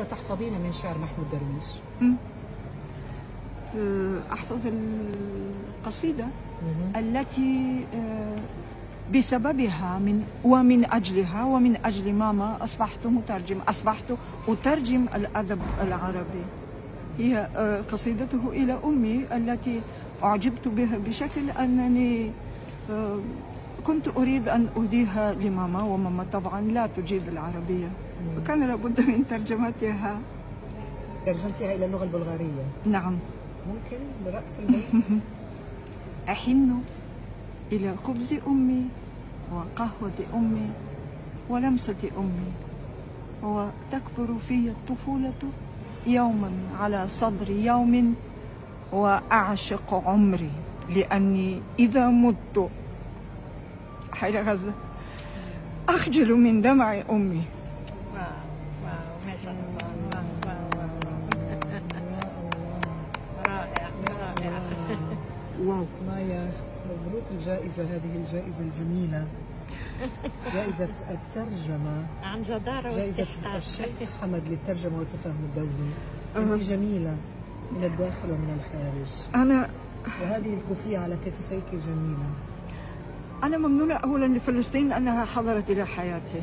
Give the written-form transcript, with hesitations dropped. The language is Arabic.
تحفظين من شعر محمود درويش؟ أحفظ القصيدة التي بسببها ومن أجلها ومن أجل ماما أصبحت أترجم الأدب العربي. هي قصيدته إلى أمي التي أعجبت بها بشكل أنني كنت أريد أن أهديها لماما، وماما طبعا لا تجيد العربية، وكان لابد من ترجمتها. ترجمتها إلى اللغة البلغارية؟ نعم. ممكن برأس البيت؟ أحن إلى خبز أمي وقهوة أمي ولمسة أمي، وتكبر في الطفولة يوما على صدر يوم، وأعشق عمري لأني إذا مت حين غزة أخجل من دمع أمي. ما شاء الله. رائع رائع. واو. مايا، مبروك الجائزة، هذه الجائزة الجميلة، جائزة الترجمة عن جدارة جائزة واستحقاق. الشيخ حمد للترجمة والتفاهم الدولي. أنت جميلة من الداخل ومن الخارج، وهذه الكوفية على كتفيك جميلة. أنا ممنونة أولا لفلسطين أنها حضرت إلى حياتي.